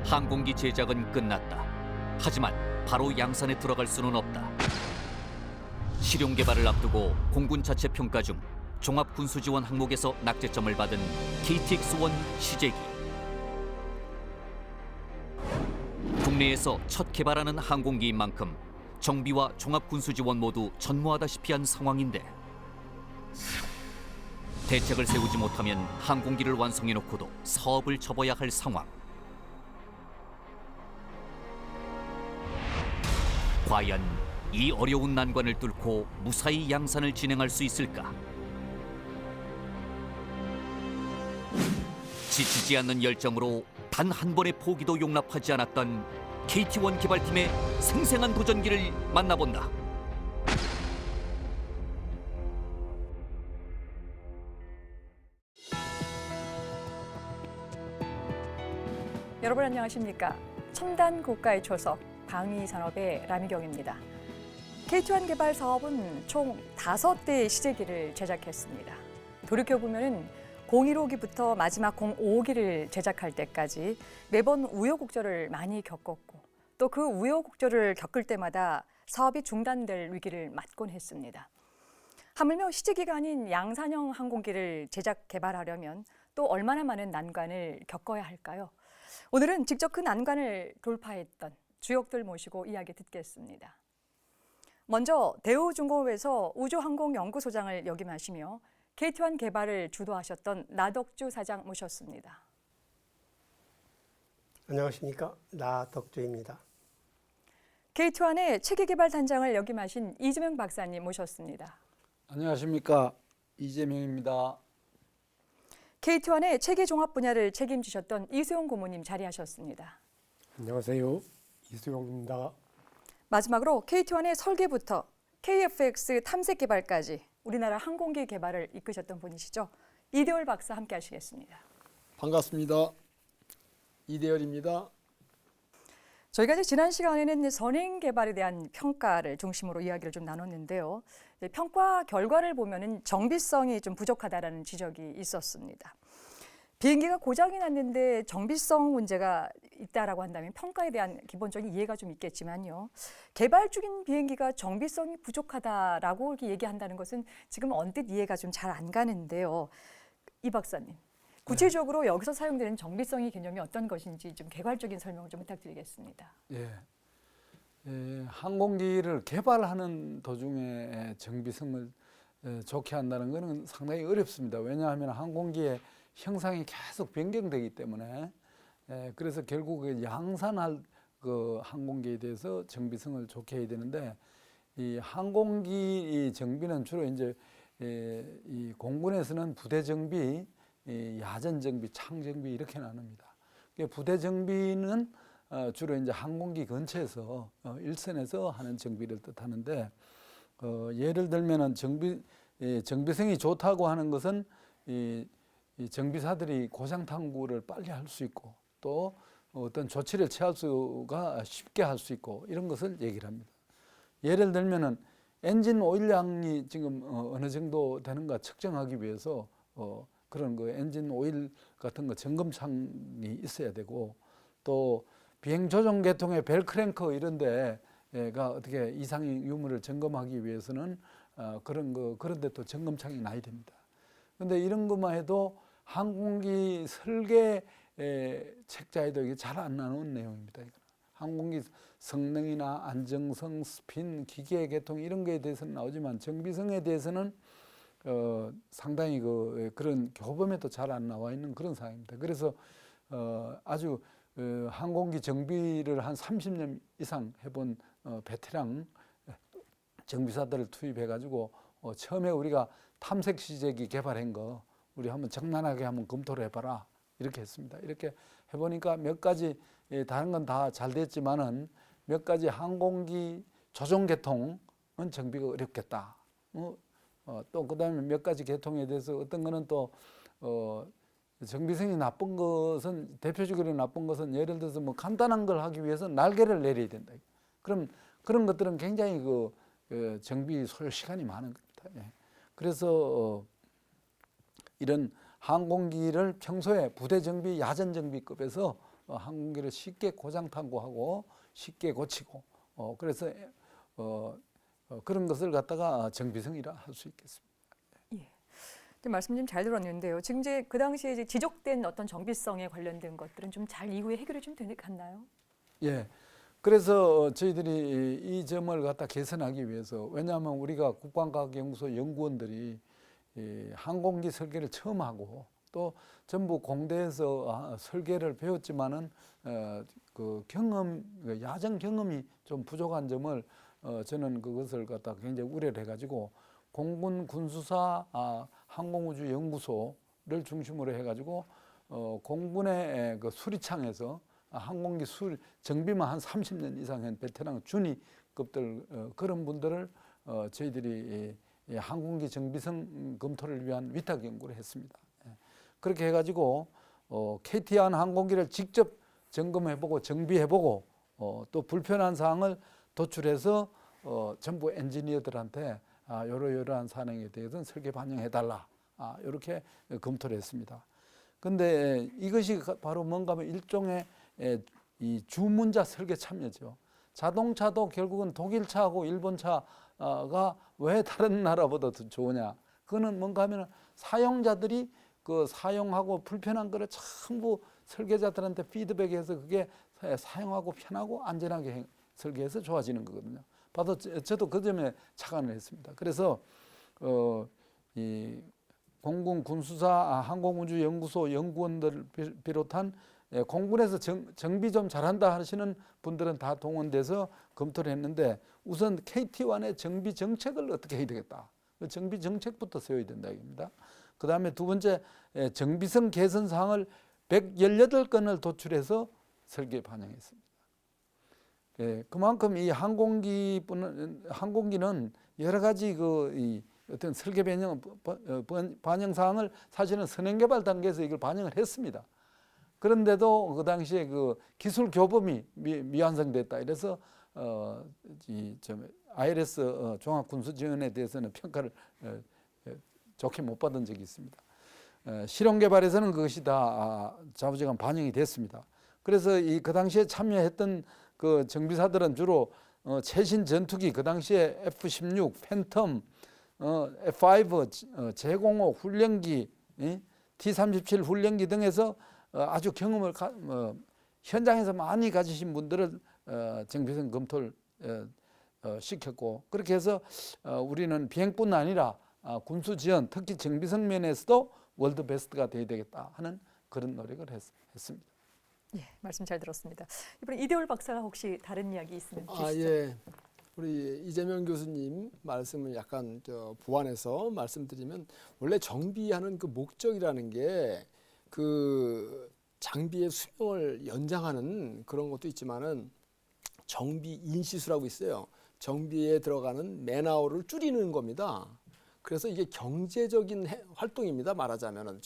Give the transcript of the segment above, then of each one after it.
항공기 제작은 끝났다. 하지만 바로 양산에 들어갈 수는 없다. 실용 개발을 앞두고 공군 자체 평가 중 종합군수지원 항목에서 낙제점을 받은 KTX-1 시제기. 국내에서 첫 개발하는 항공기인 만큼 정비와 종합군수지원 모두 전무하다시피 한 상황인데 대책을 세우지 못하면 항공기를 완성해놓고도 사업을 접어야 할 상황. 과연 이 어려운 난관을 뚫고 무사히 양산을 진행할 수 있을까? 지치지 않는 열정으로 단 한 번의 포기도 용납하지 않았던 KT-1 개발팀의 생생한 도전기를 만나본다. 여러분 안녕하십니까? 첨단 고가의 초석 방위산업의 라미경입니다. KT-1 개발 사업은 총 5대의 시제기를 제작했습니다. 돌이켜보면 015기부터 마지막 055기를 제작할 때까지 매번 우여곡절을 많이 겪었고 또 그 우여곡절을 겪을 때마다 사업이 중단될 위기를 맞곤 했습니다. 하물며 시제기가 아닌 양산형 항공기를 제작 개발하려면 또 얼마나 많은 난관을 겪어야 할까요? 오늘은 직접 그 난관을 돌파했던 주역들 모시고 이야기 듣겠습니다. 먼저 대우중공업에서 우주항공연구소장을 역임하시며 KT-1 개발을 주도하셨던 나덕주 사장 모셨습니다. 안녕하십니까? 나덕주입니다. KT-1의 체계개발 단장을 역임하신 이재명 박사님 모셨습니다. 안녕하십니까? 이재명입니다. KT-1의 체계종합 분야를 책임지셨던 이수용 고모님 자리하셨습니다. 안녕하세요. 이수용입니다. 마지막으로 KT-1의 설계부터 KF-X 탐색 개발까지 우리나라 항공기 개발을 이끄셨던 분이시죠. 이대월 박사 함께 하시겠습니다. 반갑습니다. 이대열입니다. 저희가 이제 지난 시간에는 선행 개발에 대한 평가를 중심으로 이야기를 좀 나눴는데요. 평가 결과를 보면은 정비성이 좀 부족하다라는 지적이 있었습니다. 비행기가 고장이 났는데 정비성 문제가 있다라고 한다면 평가에 대한 기본적인 이해가 좀 있겠지만요. 개발 중인 비행기가 정비성이 부족하다라고 이렇게 얘기한다는 것은 지금 언뜻 이해가 좀 잘 안 가는데요. 이 박사님, 구체적으로 여기서 사용되는 정비성의 개념이 어떤 것인지 좀 개괄적인 설명을 좀 부탁드리겠습니다. 항공기를 개발하는 도중에 정비성을 좋게 한다는 것은 상당히 어렵습니다. 왜냐하면 항공기의 형상이 계속 변경되기 때문에 그래서 결국 양산할 그 항공기에 대해서 정비성을 좋게 해야 되는데 이 항공기 정비는 주로 이제 이 공군에서는 부대 정비, 야전 정비, 창 정비 이렇게 나눕니다. 부대 정비는 주로 이제 항공기 근처에서 일선에서 하는 정비를 뜻하는데 예를 들면은 정비성이 좋다고 하는 것은 이 정비사들이 고장 탐구를 빨리 할 수 있고 또 어떤 조치를 취할 수가 쉽게 할 수 있고 이런 것을 얘기를 합니다. 예를 들면은 엔진 오일량이 지금 어느 정도 되는가 측정하기 위해서 그런 그 엔진 오일 같은 거 점검창이 있어야 되고 또 비행 조종 계통의 벨크랭크 이런 데가 어떻게 이상의 유무를 점검하기 위해서는 그런 데 또 점검창이 나야 됩니다. 근데 이런 것만 해도 항공기 설계 책자에도 이게 잘 안 나오는 내용입니다. 항공기 성능이나 안정성, 스핀, 기계 개통 이런 거에 대해서는 나오지만 정비성에 대해서는 상당히 그런 교범에도 잘 안 나와 있는 그런 상황입니다. 그래서 아주 항공기 정비를 한 30년 이상 해본 베테랑 정비사들을 투입해가지고 처음에 우리가 탐색 시제기 개발한 거 우리 한번 적나라하게 한번 검토를 해봐라 이렇게 했습니다. 이렇게 해보니까 몇 가지 다른 건 다 잘 됐지만은 몇 가지 항공기 조종 계통은 정비가 어렵겠다. 또 그다음에 몇 가지 계통에 대해서 어떤 거는 또 정비성이 나쁜 것은 대표적으로 나쁜 것은 예를 들어서 뭐 간단한 걸 하기 위해서 날개를 내려야 된다. 그럼 그런 것들은 굉장히 정비 소요 시간이 많은 겁니다. 그래서 이런 항공기를 평소에 부대 정비, 야전 정비급에서 항공기를 쉽게 고장 탐구하고 쉽게 고치고 그래서 그런 것을 갖다가 정비성이라 할 수 있겠습니다. 말씀 좀 잘 들었는데요. 지금 이제 그 당시에 이제 지적된 어떤 정비성에 관련된 것들은 좀 잘 이후에 해결이 좀 갔나요? 예. 그래서 저희들이 이 점을 갖다 개선하기 위해서 왜냐하면 우리가 국방과학연구소 연구원들이 이 항공기 설계를 처음 하고 또 전부 공대에서 설계를 배웠지만은 그 야전 경험이 좀 부족한 점을 저는 그것을 갖다 굉장히 우려를 해가지고 공군 군수사 항공우주연구소를 중심으로 해가지고 공군의 그 수리창에서 항공기 정비만 한 30년 이상 한 베테랑 준위급들 그런 분들을 저희들이 항공기 정비성 검토를 위한 위탁 연구를 했습니다. 그렇게 해가지고 KT-1 항공기를 직접 점검해보고 정비해보고 또 불편한 사항을 도출해서 전부 엔지니어들한테 이러이러한 사항에 대해서는 설계 반영해달라 이렇게 검토를 했습니다. 근데 이것이 바로 뭔가 하면 일종의 이 주문자 설계 참여죠. 자동차도 결국은 독일차하고 일본차가 왜 다른 나라보다 더 좋으냐? 그거는 뭔가 하면 사용자들이 그 사용하고 불편한 거를 전부 설계자들한테 피드백해서 그게 사용하고 편하고 안전하게 설계해서 좋아지는 거거든요. 봐도 저도 그 점에 착안을 했습니다. 그래서 이 공군 군수사 항공우주연구소 연구원들 비롯한 공군에서 정비 좀 잘한다 하시는 분들은 다 동원돼서 검토를 했는데 우선 KT-1의 정비 정책을 어떻게 해야 되겠다. 그 정비 정책부터 세워야 된다 입니다. 그 다음에 두 번째 정비성 개선 사항을 118건을 도출해서 설계에 반영했습니다. 그만큼 이 항공기는 여러 가지 이 어떤 설계 반영 사항을 사실은 선행개발 단계에서 이걸 반영을 했습니다. 그런데도 그 당시에 그 기술 교범이 미완성됐다. 이래서 ILS 종합군수지원에 대해서는 평가를 좋게 못 받은 적이 있습니다. 실용 개발에서는 그것이 다 자부지간 반영이 됐습니다. 그래서 그 당시에 참여했던 그 정비사들은 주로 최신 전투기 그 당시에 F-16, 팬텀, F-5, 제공호 훈련기, T-37 훈련기 등에서 아주 경험을 현장에서 많이 가지신 분들을 정비성 검토를 시켰고 그렇게 해서 우리는 비행뿐 아니라 군수 지원, 특히 정비성 면에서도 월드 베스트가 돼야 되겠다 하는 그런 노력을 했습니다. 예, 말씀 잘 들었습니다. 이번에 이대올 박사가 혹시 다른 이야기 있으면 주시죠. 예. 우리 이재명 교수님 말씀을 약간 보완해서 말씀드리면 원래 정비하는 그 목적이라는 게 그 장비의 수명을 연장하는 그런 것도 있지만은 정비 인시수라고 있어요. 정비에 들어가는 맨아워를 줄이는 겁니다. 그래서 이게 경제적인 활동입니다. 말하자면은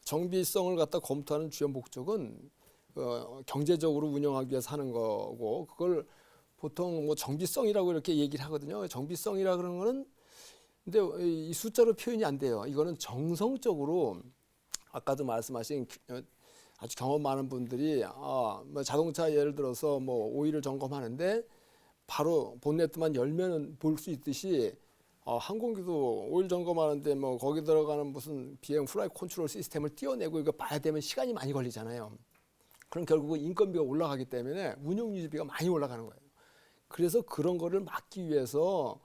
정비성을 갖다 검토하는 주요 목적은 경제적으로 운영하기 위해서 하는 거고 그걸 보통 뭐 정비성이라고 이렇게 얘기를 하거든요. 정비성이라 그러는 거는 근데 이 숫자로 표현이 안 돼요. 이거는 정성적으로 아까도 말씀하신 아주 경험 많은 분들이 뭐 자동차 예를 들어서 뭐 오일을 점검하는데 바로 본네트만 열면은 볼 수 있듯이 항공기도 오일 점검하는데 뭐 거기 들어가는 무슨 비행 플라이 컨트롤 시스템을 띄워내고 이거 봐야 되면 시간이 많이 걸리잖아요. 그럼 결국은 인건비가 올라가기 때문에 운영 유지비가 많이 올라가는 거예요. 그래서 그런 거를 막기 위해서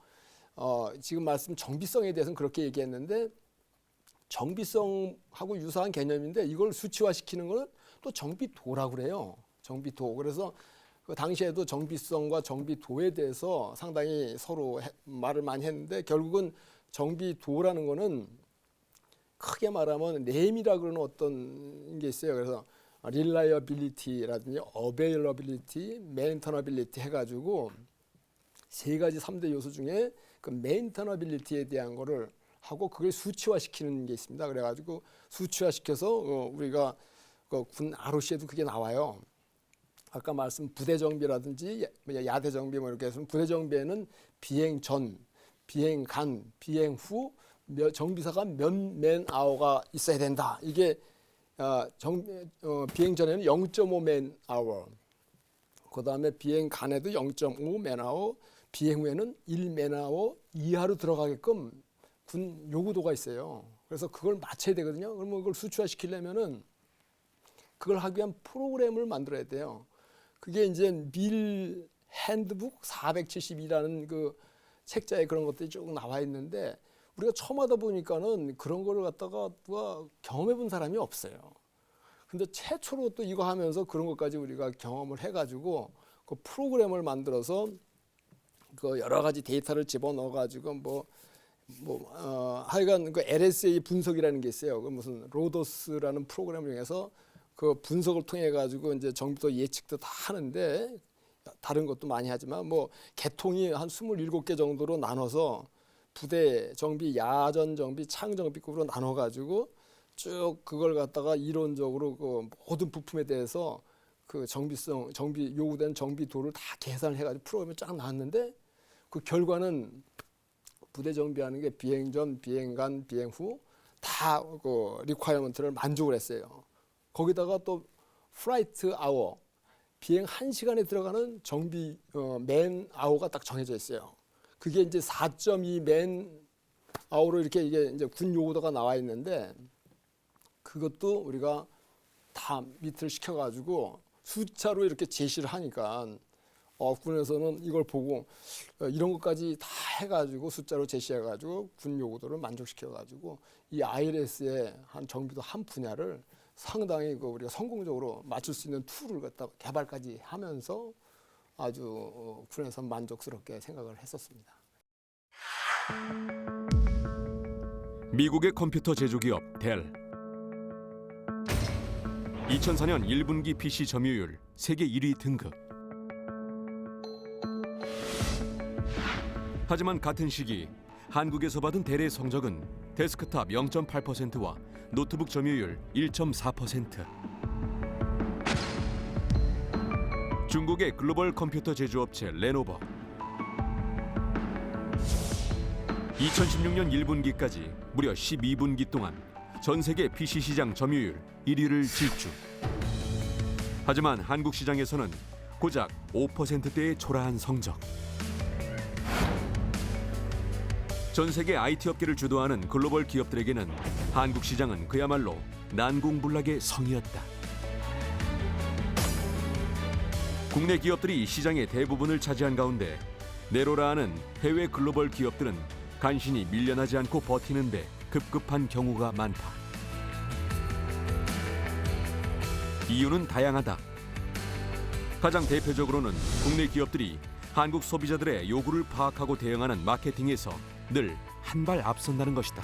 지금 말씀 정비성에 대해서는 그렇게 얘기했는데 정비성하고 유사한 개념인데 이걸 수치화시키는 거는 또 정비도라고 그래요. 정비도. 그래서 그 당시에도 정비성과 정비도에 대해서 상당히 서로 말을 많이 했는데 결국은 정비도라는 거는 크게 말하면 램이라 그러는 어떤 게 있어요. 그래서 reliability라든지 availability, maintainability 해가지고 세 가지 3대 요소 중에 그 maintainability에 대한 거를 하고 그걸 수치화시키는 게 있습니다. 그래가지고 수치화시켜서 우리가 그 군 ROC에도 그게 나와요. 아까 말씀 부대 정비라든지 야대 정비 뭐 이렇게 해서 부대 정비에는 비행 전, 비행 간, 비행 후 정비사가 몇 맨아워가 있어야 된다. 이게 비행 전에는 0.5맨 아워, 그 다음에 비행 간에도 0.5맨 아워, 비행 후에는 1맨 아워 이하로 들어가게끔 군 요구도가 있어요. 그래서 그걸 맞춰야 되거든요. 그러면 그걸 수치화시키려면은 그걸 하기 위한 프로그램을 만들어야 돼요. 그게 이제 밀 핸드북 472라는 그 책자에 그런 것들이 쭉 나와 있는데, 우리가 처음 하다 보니까는 그런 거를 갖다가 누가 경험해 본 사람이 없어요. 근데 최초로 또 이거 하면서 그런 것까지 우리가 경험을 해가지고 그 프로그램을 만들어서 그 여러 가지 데이터를 집어넣어 가지고 하여간 그 LSA 분석이라는 게 있어요. 그 무슨 로더스라는 프로그램을 이용해서 그 분석을 통해 가지고 이제 정비도 예측도 다 하는데, 다른 것도 많이 하지만 뭐 계통이 한 27개 정도로 나눠서 부대 정비, 야전 정비, 창 정비급으로 나눠 가지고 쭉 그걸 갖다가 이론적으로 그 모든 부품에 대해서 그 정비성, 정비 요구된 정비도를 다 계산을 해가지고 프로그램이 쫙 나왔는데, 그 결과는 부대 정비하는 게 비행 전, 비행 간, 비행 후 다 그 리ኳ이어먼트를 만족을 했어요. 거기다가 또 플라이트 아워, 비행 1시간에 들어가는 정비 맨 아워가 딱 정해져 있어요. 그게 이제 4.2맨 아워로 이렇게 이게 이제 군 요구도가 나와 있는데, 그것도 우리가 다 미트를 시켜가지고 숫자로 이렇게 제시를 하니까 군에서는 이걸 보고 이런 것까지 다 해가지고 숫자로 제시해가지고 군 요구도를 만족시켜가지고 이 ILS의 한 정비도 한 분야를 상당히 그 우리가 성공적으로 맞출 수 있는 툴을 갖다가 개발까지 하면서 아주 군에서 만족스럽게 생각을 했었습니다. 미국의 컴퓨터 제조기업 델. 2004년 1분기 PC 점유율 세계 1위 등극. 하지만 같은 시기 한국에서 받은 델의 성적은 데스크탑 0.8%와 노트북 점유율 1.4%. 중국의 글로벌 컴퓨터 제조업체 레노버. 2016년 1분기까지 무려 12분기 동안 전 세계 PC 시장 점유율 1위를 질주. 하지만 한국 시장에서는 고작 5%대의 초라한 성적. 전 세계 IT 업계를 주도하는 글로벌 기업들에게는 한국 시장은 그야말로 난공불락의 성이었다. 국내 기업들이 시장의 대부분을 차지한 가운데 네로라는 해외 글로벌 기업들은 간신히 밀려나지 않고 버티는데 급급한 경우가 많다. 이유는 다양하다. 가장 대표적으로는 국내 기업들이 한국 소비자들의 요구를 파악하고 대응하는 마케팅에서 늘 한 발 앞선다는 것이다.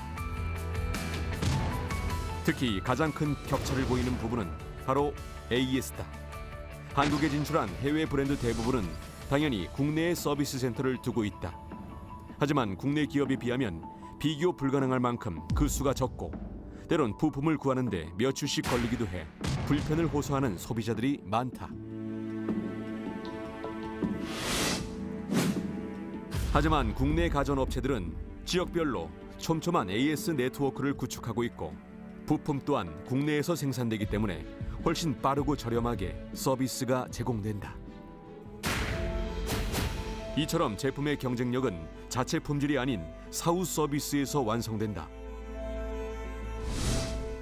특히 가장 큰 격차를 보이는 부분은 바로 AES다. 한국에 진출한 해외 브랜드 대부분은 당연히 국내에 서비스 센터를 두고 있다. 하지만 국내 기업에 비하면 비교 불가능할 만큼 그 수가 적고, 때론 부품을 구하는데 몇 주씩 걸리기도 해 불편을 호소하는 소비자들이 많다. 하지만 국내 가전업체들은 지역별로 촘촘한 AS 네트워크를 구축하고 있고, 부품 또한 국내에서 생산되기 때문에 훨씬 빠르고 저렴하게 서비스가 제공된다. 이처럼 제품의 경쟁력은 자체 품질이 아닌 사후 서비스에서 완성된다.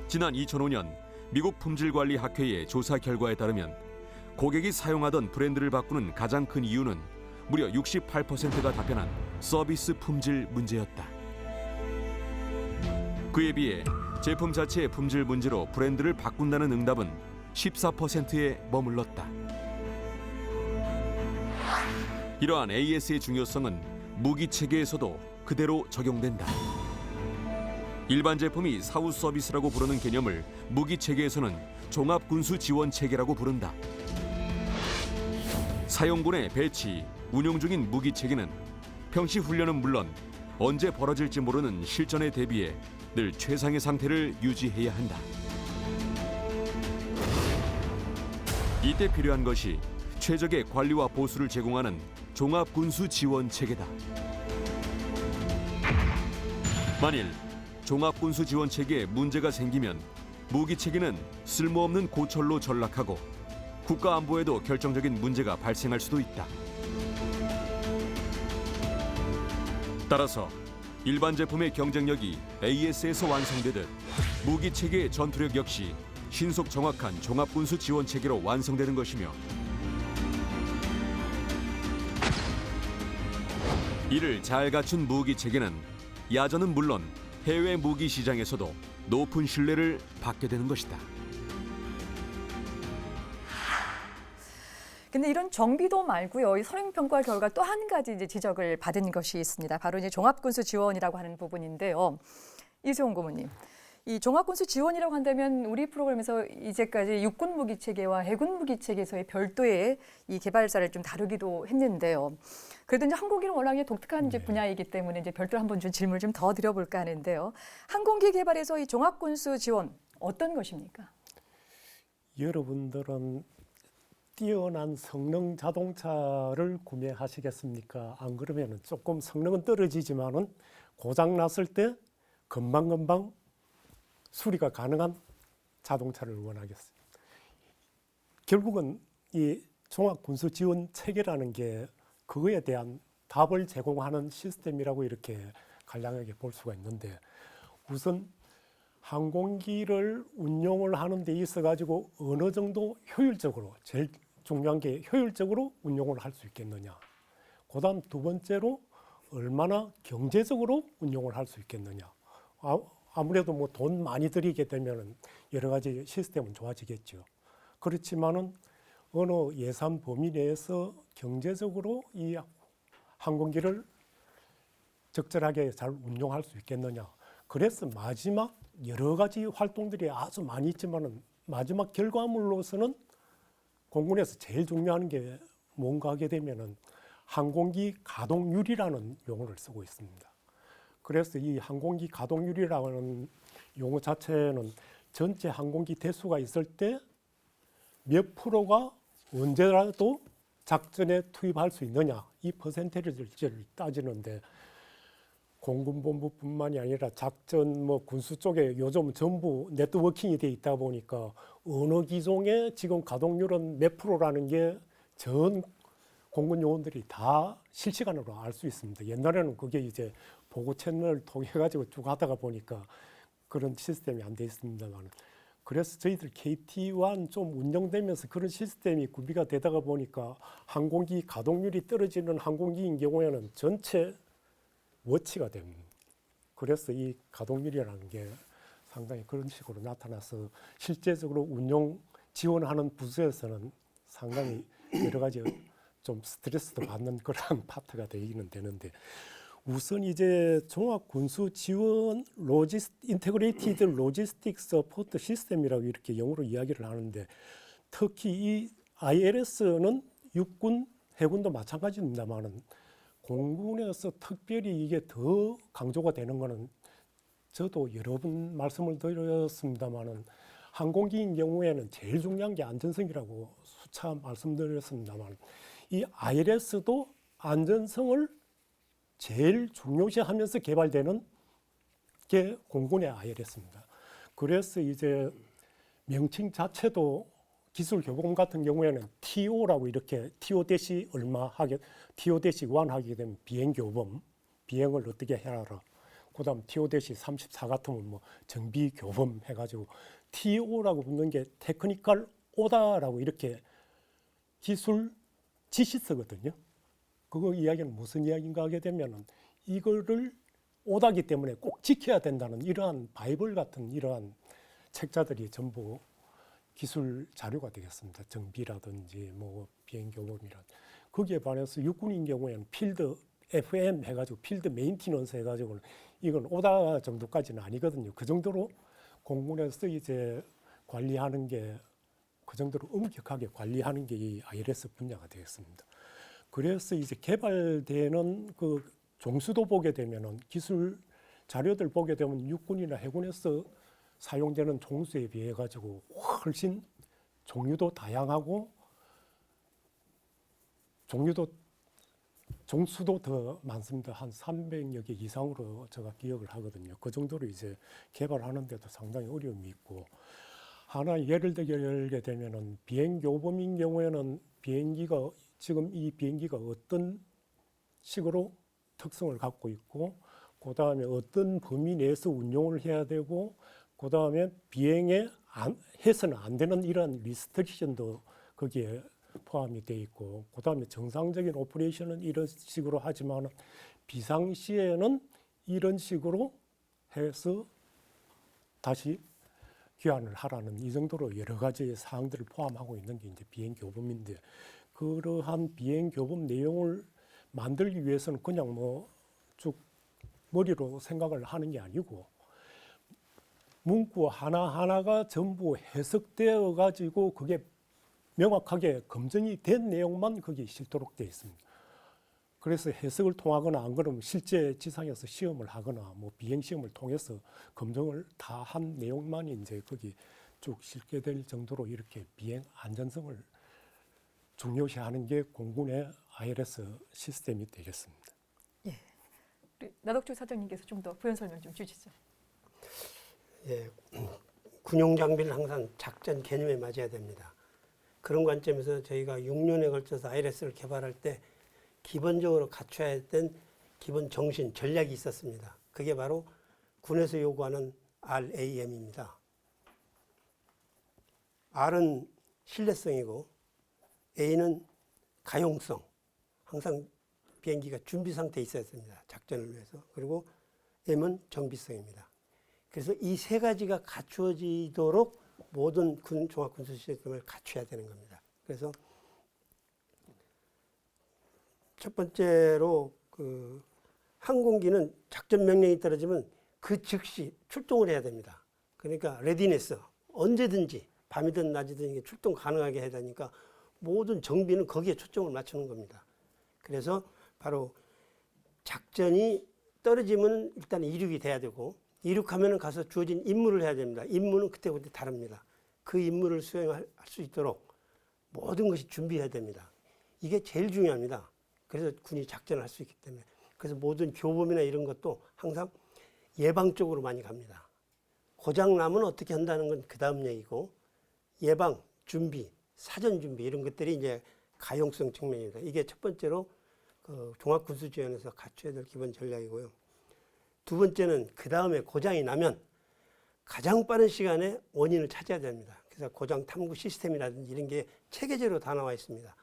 지난 2005년 미국 품질관리학회의 조사 결과에 따르면 고객이 사용하던 브랜드를 바꾸는 가장 큰 이유는 무려 68%가 답변한 서비스 품질 문제였다. 그에 비해 제품 자체의 품질 문제로 브랜드를 바꾼다는 응답은 14%에 머물렀다. 이러한 AS의 중요성은 무기 체계에서도 그대로 적용된다. 일반 제품이 사후 서비스라고 부르는 개념을 무기 체계에서는 종합 군수 지원 체계라고 부른다. 사용군의 배치, 운용 중인 무기 체계는 평시 훈련은 물론 언제 벌어질지 모르는 실전에 대비해 늘 최상의 상태를 유지해야 한다. 이때 필요한 것이 최적의 관리와 보수를 제공하는 종합 군수 지원 체계다. 만일 종합 군수 지원 체계에 문제가 생기면 무기 체계는 쓸모없는 고철로 전락하고 국가 안보에도 결정적인 문제가 발생할 수도 있다. 따라서 일반 제품의 경쟁력이 AS에서 완성되듯 무기 체계의 전투력 역시 신속 정확한 종합군수 지원 체계로 완성되는 것이며 이를 잘 갖춘 무기 체계는 야전은 물론 해외 무기 시장에서도 높은 신뢰를 받게 되는 것이다. 근데 이런 정비도 말고요. 이 선행평가 결과 또 한 가지 이제 지적을 받은 것이 있습니다. 바로 이제 종합군수 지원이라고 하는 부분인데요. 이수용 고문님, 이 종합군수 지원이라고 한다면 우리 프로그램에서 이제까지 육군 무기 체계와 해군 무기 체계에서의 별도의 이 개발사를 좀 다루기도 했는데요. 그래도 이제 항공기는 워낙에 독특한 이제 분야이기 때문에 이제 별도로 한번 좀 질문을 좀 더 드려볼까 하는데요. 항공기 개발에서 이 종합군수 지원 어떤 것입니까? 여러분들은 뛰어난 성능 자동차를 구매하시겠습니까? 안 그러면 조금 성능은 떨어지지만은 고장 났을 때 금방금방 수리가 가능한 자동차를 원하겠습니다. 결국은 이 종합군수 지원 체계라는 게 그거에 대한 답을 제공하는 시스템이라고 이렇게 간략하게 볼 수가 있는데, 우선 항공기를 운용을 하는 데 있어 가지고 어느 정도 효율적으로, 제일 중요한 게 효율적으로 운용을 할 수 있겠느냐. 그다음 두 번째로 얼마나 경제적으로 운용을 할 수 있겠느냐. 아무래도 뭐 돈 많이 들이게 되면 여러 가지 시스템은 좋아지겠죠. 그렇지만은 어느 예산 범위 내에서 경제적으로 이 항공기를 적절하게 잘 운용할 수 있겠느냐. 그래서 마지막 여러 가지 활동들이 아주 많이 있지만은 마지막 결과물로서는 공군에서 제일 중요한 게 뭔가 하게 되면은 항공기 가동률이라는 용어를 쓰고 있습니다. 그래서 이 항공기 가동률이라는 용어 자체는 전체 항공기 대수가 있을 때 몇 프로가 언제라도 작전에 투입할 수 있느냐, 이 퍼센테이지를 따지는데, 공군본부뿐만이 아니라 작전 군수 쪽에 요즘 전부 네트워킹이 돼 있다 보니까 어느 기종의 지금 가동률은 몇 프로라는 게 전 공군 요원들이 다 실시간으로 알 수 있습니다. 옛날에는 그게 이제 보고 채널을 통해 가지고 쭉 하다가 보니까 그런 시스템이 안 돼 있습니다만, 그래서 저희들 KT1 좀 운영되면서 그런 시스템이 구비가 되다가 보니까 항공기 가동률이 떨어지는 항공기인 경우에는 전체 워치가 됩니다. 그래서 이 가동률이라는 게 상당히 그런 식으로 나타나서 실제적으로 운용 지원하는 부서에서는 상당히 여러 가지 좀 스트레스도 받는 그런 파트가 되기는 되는데, 우선 이제 종합군수 지원 인테그레이티드 로지스틱 서포트 시스템이라고 이렇게 영어로 이야기를 하는데, 특히 이 ILS는 육군, 해군도 마찬가지입니다만은 공군에서 특별히 이게 더 강조가 되는 거는, 저도 여러 번 말씀을 드렸습니다만은 항공기인 경우에는 제일 중요한 게 안전성이라고 수차 말씀드렸습니다만, 이 ILS도 안전성을 제일 중요시하면서 개발되는 게 공군의 ILS입니다. 그래서 이제 명칭 자체도 기술 교본 같은 경우에는 TO라고 이렇게 TO- 얼마 하게, TO-1 하게 되면 비행 교범, 비행을 어떻게 해라. 그다음 TO-34 같으면 뭐 정비 교범 해가지고 TO라고 붙는 게 테크니컬 오다라고 이렇게 기술 지시서거든요. 그거 이야기는 무슨 이야기인가 하게 되면은 이거를 오다기 때문에 꼭 지켜야 된다는 이러한 바이블 같은 이러한 책자들이 전부 기술 자료가 되겠습니다. 정비라든지 뭐 비행 교범이라. 거기에 반해서 육군인 경우에는 필드 FM 해가지고 필드 메인티넌스 해가지고 이건 오다 정도까지는 아니거든요. 그 정도로 공군에서 이제 관리하는 게, 그 정도로 엄격하게 관리하는 게 이 ILS 분야가 되겠습니다. 그래서 이제 개발되는 그 종수도 보게 되면은, 기술 자료들 보게 되면 육군이나 해군에서 사용되는 종수에 비해 가지고 훨씬 종류도 다양하고 종류도 종수도 더 많습니다. 한 300여 개 이상으로 제가 기억을 하거든요. 그 정도로 이제 개발하는데도 상당히 어려움이 있고, 하나 예를 들게 되면은 비행교범인 경우에는 비행기가 지금 이 비행기가 어떤 식으로 특성을 갖고 있고, 그 다음에 어떤 범위 내에서 운용을 해야 되고, 그 다음에 비행에 해서는 안 되는 이러한 리스트릭션도 거기에 포함이 돼 있고, 그 다음에 정상적인 오퍼레이션은 이런 식으로 하지만 비상시에는 이런 식으로 해서 다시 귀환을 하라는 이 정도로 여러 가지의 사항들을 포함하고 있는 게 이제 비행교범인데, 그러한 비행교범 내용을 만들기 위해서는 그냥 뭐 쭉 머리로 생각을 하는 게 아니고 문구 하나하나가 전부 해석되어 가지고 그게 명확하게 검증이 된 내용만 거기에 실도록 되어 있습니다. 그래서 해석을 통하거나 안 그러면 실제 지상에서 시험을 하거나 뭐 비행 시험을 통해서 검증을 다 한 내용만이 이제 거기 쭉 실게 될 정도로 이렇게 비행 안전성을 중요시하는 게 공군의 ILS 시스템이 되겠습니다. 우리 나덕주 사장님께서 좀 더 부연 설명 좀 주시죠. 예, 군용 장비는 항상 작전 개념에 맞아야 됩니다. 그런 관점에서 저희가 6년에 걸쳐서 ILS를 개발할 때 기본적으로 갖춰야 했던 기본 정신, 전략이 있었습니다. 그게 바로 군에서 요구하는 RAM입니다. R은 신뢰성이고 A는 가용성, 항상 비행기가 준비 상태에 있어야 됩니다. 작전을 위해서. 그리고 M은 정비성입니다. 그래서 이 세 가지가 갖추어지도록 모든 종합군수 시스템을 갖춰야 되는 겁니다. 그래서 첫 번째로 그 항공기는 작전 명령이 떨어지면 그 즉시 출동을 해야 됩니다. 그러니까 레디네스, 언제든지 밤이든 낮이든 출동 가능하게 해야 되니까 모든 정비는 거기에 초점을 맞추는 겁니다. 그래서 바로 작전이 떨어지면 일단 이륙이 돼야 되고, 이륙하면 가서 주어진 임무를 해야 됩니다. 임무는 그때그때 다릅니다. 그 임무를 수행할 수 있도록 모든 것이 준비해야 됩니다. 이게 제일 중요합니다. 그래서 군이 작전을 할 수 있기 때문에. 그래서 모든 교범이나 이런 것도 항상 예방 쪽으로 많이 갑니다. 고장 나면 어떻게 한다는 건 그 다음 얘기고, 예방, 준비, 사전 준비 이런 것들이 이제 가용성 측면입니다. 이게 첫 번째로 그 종합군수지원에서 갖춰야 될 기본 전략이고요. 두 번째는 그 다음에 고장이 나면 가장 빠른 시간에 원인을 찾아야 됩니다. 그래서 고장 탐구 시스템이라든지 이런 게 체계적으로 다 나와 있습니다.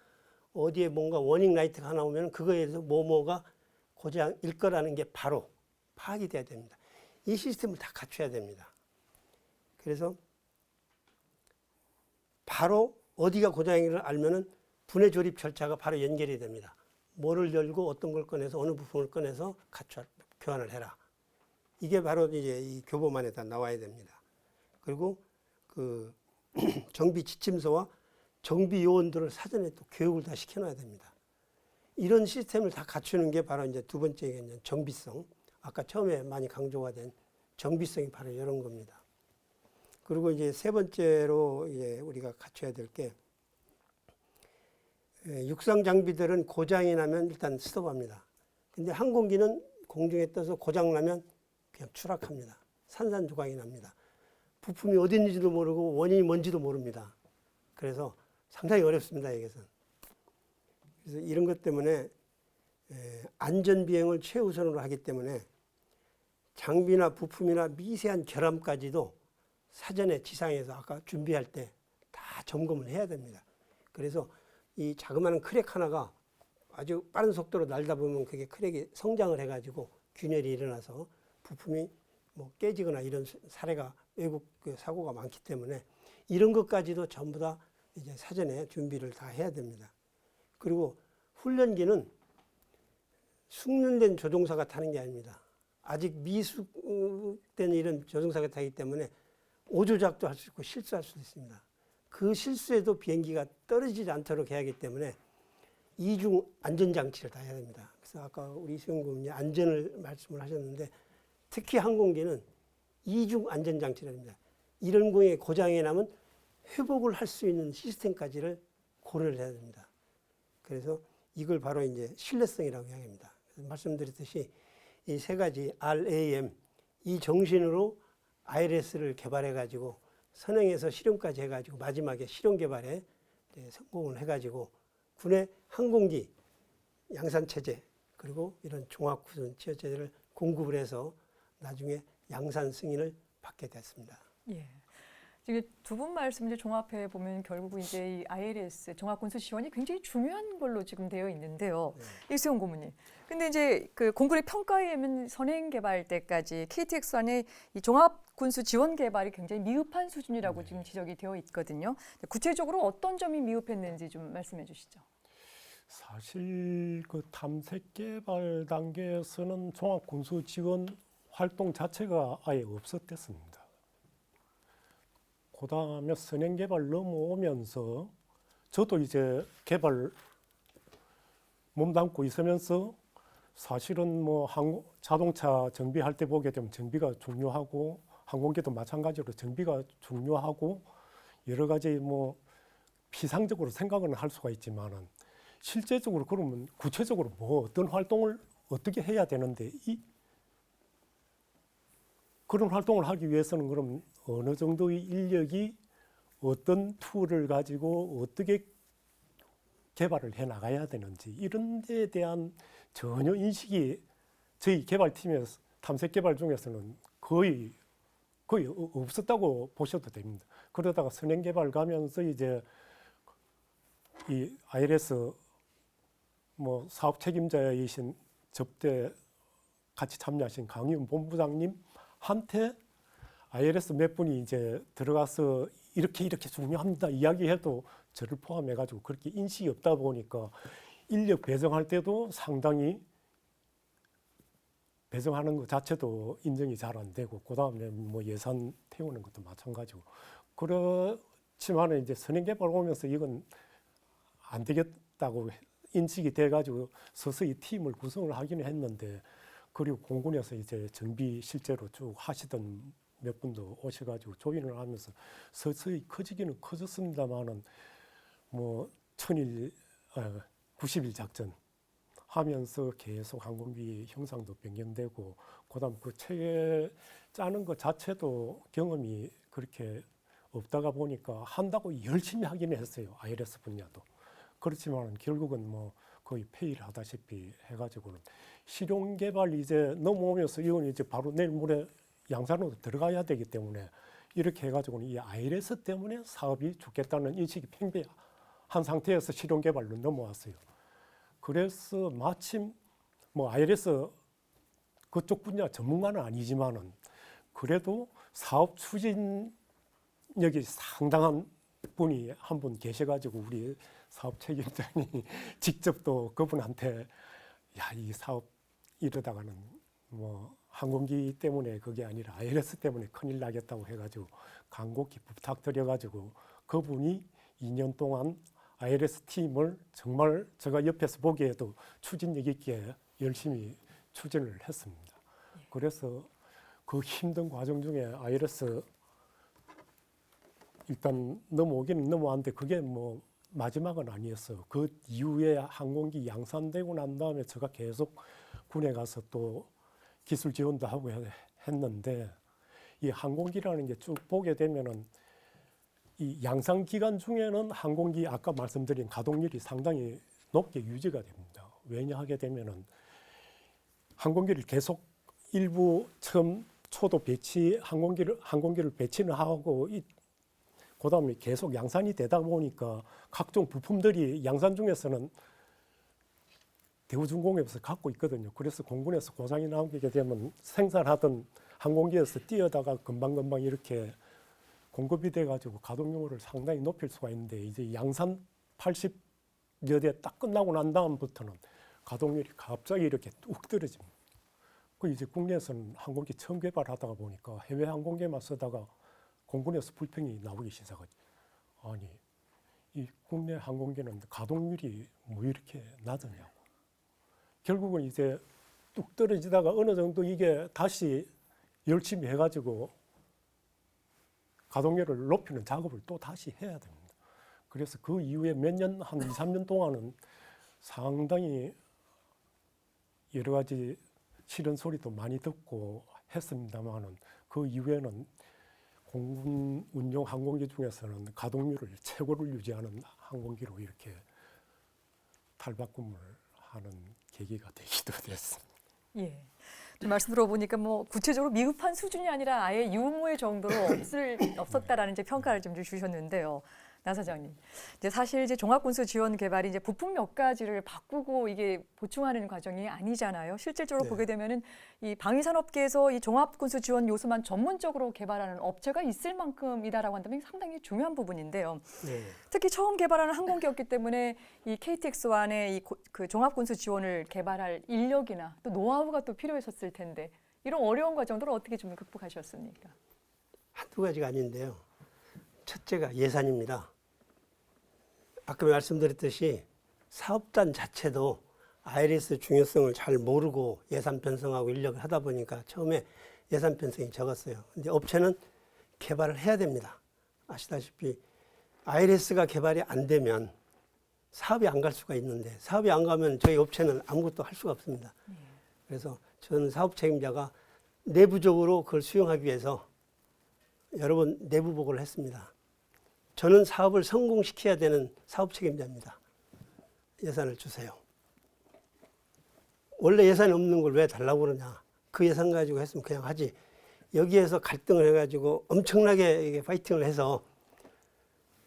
어디에 뭔가 워닝 라이트가 하나 오면 그거에 대해서 뭐가 고장일 거라는 게 바로 파악이 돼야 됩니다. 이 시스템을 다 갖춰야 됩니다. 그래서 바로 어디가 고장인지를 알면은 분해 조립 절차가 바로 연결이 됩니다. 뭐를 열고 어떤 걸 꺼내서 어느 부품을 꺼내서 교환을 해라. 이게 바로 이제 이 교보만에 다 나와야 됩니다. 그리고 그 정비 지침서와 정비 요원들을 사전에 또 교육을 다 시켜놔야 됩니다. 이런 시스템을 다 갖추는 게 바로 이제 두 번째 정비성. 아까 처음에 많이 강조가 된 정비성이 바로 이런 겁니다. 그리고 이제 세 번째로 이제 우리가 갖춰야 될 게 육상 장비들은 고장이 나면 일단 스톱합니다. 근데 항공기는 공중에 떠서 고장 나면 그냥 추락합니다. 산산조각이 납니다. 부품이 어디 있는지도 모르고 원인이 뭔지도 모릅니다. 그래서 상당히 어렵습니다, 여기서는. 그래서 이런 것 때문에 안전비행을 최우선으로 하기 때문에 장비나 부품이나 미세한 결함까지도 사전에 지상에서 아까 준비할 때 다 점검을 해야 됩니다. 그래서 이 자그마한 크랙 하나가 아주 빠른 속도로 날다 보면 그게 크랙이 성장을 해가지고 균열이 일어나서 부품이 뭐 깨지거나 이런 사례가 외국 사고가 많기 때문에 이런 것까지도 전부 다 이제 사전에 준비를 다 해야 됩니다. 그리고 훈련기는 숙련된 조종사가 타는 게 아닙니다. 아직 미숙된 이런 조종사가 타기 때문에 오조작도 할 수 있고 실수할 수도 있습니다. 그 실수에도 비행기가 떨어지지 않도록 해야 하기 때문에 이중 안전장치를 다 해야 됩니다. 그래서 아까 우리 수영군이 안전을 말씀을 하셨는데 특히 항공기는 이중 안전장치를 합니다. 이런 공에 고장이 나면 회복을 할 수 있는 시스템까지를 고려를 해야 됩니다. 그래서 이걸 바로 이제 신뢰성이라고 이야기합니다. 말씀드렸듯이 이 세 가지 RAM 이 정신으로 ILS를 개발해 가지고 선행해서 실용까지 해가지고 마지막에 실용 개발에 성공을 해가지고 군의 항공기 양산 체제 그리고 이런 종합 구성 치료제를 공급을 해서 나중에 양산 승인을 받게 됐습니다. 예. 지금 두 분 말씀 이제 종합해 보면 결국 이제 이 ILS 종합군수 지원이 굉장히 중요한 걸로 지금 되어 있는데요. 이수영 고문님. 근데 이제 그 공군의 평가에 의하면 선행 개발 때까지 KTX1의 이 종합군수 지원 개발이 굉장히 미흡한 수준이라고 지금 지적이 되어 있거든요. 구체적으로 어떤 점이 미흡했는지 좀 말씀해 주시죠. 사실 그 탐색 개발 단계에서는 종합 군수 지원 활동 자체가 아예 없었댔습니다. 그다음에 선행 개발 넘어오면서 저도 이제 개발 몸담고 있으면서 사실은 뭐 자동차 정비할 때 보게 되면 정비가 중요하고 항공기도 마찬가지로 정비가 중요하고 여러 가지 뭐 피상적으로 생각은 할 수가 있지만은 실제적으로 그러면 구체적으로 뭐 어떤 활동을 어떻게 해야 되는데 그런 활동을 하기 위해서는 그럼 어느 정도의 인력이 어떤 툴을 가지고 어떻게 개발을 해 나가야 되는지 이런 데에 대한 전혀 인식이 저희 개발팀에서 탐색 개발 중에서는 거의 없었다고 보셔도 됩니다. 그러다가 선행 개발 가면서 이제 이 ILS 뭐 사업 책임자이신 접대 같이 참여하신 강희훈 본부장님한테 ILS 몇 분이 이제 들어가서 이렇게 중요합니다 이야기해도 저를 포함해가지고 그렇게 인식이 없다 보니까 인력 배정할 때도 상당히 배정하는 것 자체도 인정이 잘 안 되고 그다음에 뭐 예산 태우는 것도 마찬가지고 그렇지만 이제 선행개발 오면서 이건 안 되겠다고 인식이 돼가지고 서서히 팀을 구성을 하기는 했는데 그리고 공군에서 이제 정비 실제로 쭉 하시던 몇 분도 오셔가지고 조인을 하면서 서서히 커지기는 커졌습니다만은 뭐 90일 작전 하면서 계속 항공기 형상도 변경되고 그다음 그 체계 짜는 것 자체도 경험이 그렇게 없다가 보니까 한다고 열심히 하기는 했어요. ILS 분야도. 그렇지만 결국은 뭐 거의 폐위를 하다시피 해가지고는 실용 개발 이제 넘어오면서 이건 이제 바로 내일 모레 양산으로 들어가야 되기 때문에 이렇게 해가지고는 이 ILS 때문에 사업이 죽겠다는 인식이 팽배한 상태에서 실용 개발로 넘어왔어요. 그래서 마침 뭐 ILS 그쪽 분야 전문가는 아니지만은 그래도 사업 추진력이 상당한 분이 한 분 계셔가지고 우리 사업 책임자니 직접 또 그분한테 야, 이 사업 이러다가는 뭐 항공기 때문에 그게 아니라 ILS 때문에 큰일 나겠다고 해가지고 간곡히 부탁드려가지고 그분이 2년 동안 ILS 팀을 정말 제가 옆에서 보기에도 추진력 있게 열심히 추진을 했습니다. 그래서 그 힘든 과정 중에 ILS 일단 넘어오기는 넘어왔는데 그게 뭐 마지막은 아니었어요. 그 이후에 항공기 양산되고 난 다음에 제가 계속 군에 가서 또 기술 지원도 하고 했는데 이 항공기라는 게 쭉 보게 되면은 이 양산 기간 중에는 항공기 아까 말씀드린 가동률이 상당히 높게 유지가 됩니다. 왜냐하게 되면은 항공기를 계속 일부 처음 초도 배치 항공기를 배치는 하고 그다음에 계속 양산이 되다 보니까 각종 부품들이 양산 중에서는 대우중공업에서 갖고 있거든요. 그래서 공군에서 고장이 나게 되면 생산하던 항공기에서 뛰어다가 금방금방 이렇게 공급이 돼가지고 가동률을 상당히 높일 수가 있는데 이제 양산 80여 대 딱 끝나고 난 다음부터는 가동률이 갑자기 이렇게 뚝 떨어집니다. 그 이제 국내에서는 항공기 처음 개발하다가 보니까 해외 항공기만 쓰다가 공군에서 불평이 나오기 시작하지. 아니, 이 국내 항공기는 가동률이 뭐 이렇게 낮으냐고. 결국은 이제 뚝 떨어지다가 어느 정도 이게 다시 열심히 해가지고 가동률을 높이는 작업을 또 다시 해야 됩니다. 그래서 그 이후에 몇 년, 한 2, 3년 동안은 상당히 여러 가지 싫은 소리도 많이 듣고 했습니다만은 그 이후에는 공군 운용 항공기 중에서는 가동률을 최고를 유지하는 항공기로 이렇게 탈바꿈을 하는 계기가 되기도 됐습니다. 예. 좀 말씀 들어보니까 뭐 구체적으로 미흡한 수준이 아니라 아예 유무의 정도로 없었다라는 이제 평가를 좀 주셨는데요. 나 사장님, 이제 사실 이제 종합군수 지원 개발이 이제 부품 몇 가지를 바꾸고 이게 보충하는 과정이 아니잖아요. 실질적으로 네. 보게 되면은 이 방위산업계에서 이 종합군수 지원 요소만 전문적으로 개발하는 업체가 있을 만큼이다라고 한다면 상당히 중요한 부분인데요. 네. 특히 처음 개발하는 항공기였기 때문에 이 KTX1의 그 종합군수 지원을 개발할 인력이나 또 노하우가 또 필요했었을 텐데 이런 어려운 과정들을 어떻게 좀 극복하셨습니까? 한두 가지가 아닌데요. 첫째가 예산입니다. 아까 말씀드렸듯이 사업단 자체도 ILS 중요성을 잘 모르고 예산 편성하고 인력을 하다 보니까 처음에 예산 편성이 적었어요. 근데 업체는 개발을 해야 됩니다. 아시다시피 ILS가 개발이 안 되면 사업이 안 갈 수가 있는데 사업이 안 가면 저희 업체는 아무것도 할 수가 없습니다. 그래서 저는 사업 책임자가 내부적으로 그걸 수용하기 위해서 여러 번 내부 보고를 했습니다. 저는 사업을 성공시켜야 되는 사업 책임자입니다. 예산을 주세요. 원래 예산이 없는 걸 왜 달라고 그러냐. 그 예산 가지고 했으면 그냥 하지. 여기에서 갈등을 해가지고 엄청나게 이게 파이팅을 해서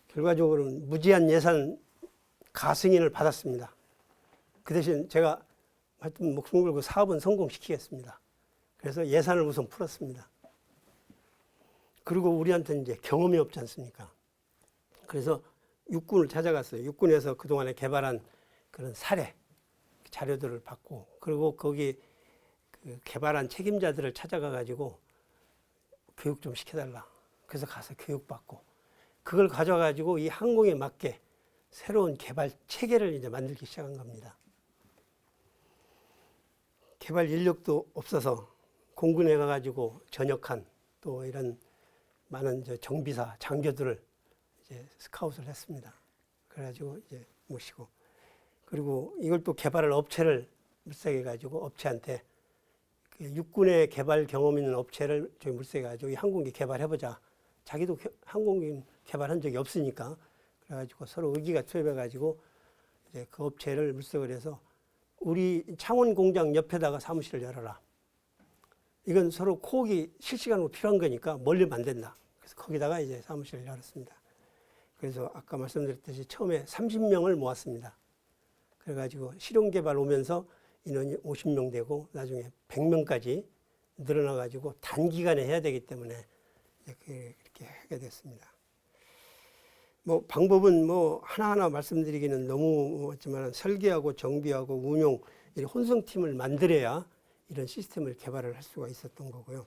결과적으로는 무제한 예산 가승인을 받았습니다. 그 대신 제가 하여튼 목숨 걸고 사업은 성공시키겠습니다. 그래서 예산을 우선 풀었습니다. 그리고 우리한테는 이제 경험이 없지 않습니까? 그래서 육군을 찾아갔어요. 육군에서 그동안에 개발한 그런 사례, 자료들을 받고, 그리고 거기 그 개발한 책임자들을 찾아가가지고 교육 좀 시켜달라. 그래서 가서 교육받고, 그걸 가져가지고 이 항공에 맞게 새로운 개발 체계를 이제 만들기 시작한 겁니다. 개발 인력도 없어서 공군에 가가지고 전역한 또 이런 많은 정비사, 장교들을 이제 스카웃을 했습니다. 그래가지고 이제 모시고, 그리고 이걸 또 개발할 업체를 물색해가지고 업체한테 그 육군의 개발 경험 있는 업체를 저희 물색해가지고 이 항공기 개발해보자. 자기도 항공기 개발한 적이 없으니까 그래가지고 서로 의기가 투입해가지고 이제 그 업체를 물색을 해서 우리 창원 공장 옆에다가 사무실을 열어라. 이건 서로 코옥이 실시간으로 필요한 거니까 멀리면 안 된다. 그래서 거기다가 이제 사무실을 열었습니다. 그래서 아까 말씀드렸듯이 처음에 30명을 모았습니다. 그래가지고 실용 개발 오면서 인원이 50명 되고 나중에 100명까지 늘어나가지고 단기간에 해야 되기 때문에 그렇게 하게 됐습니다. 뭐 방법은 뭐 하나하나 말씀드리기는 너무 없지만 설계하고 정비하고 운용 이런 혼성팀을 만들어야 이런 시스템을 개발을 할 수가 있었던 거고요.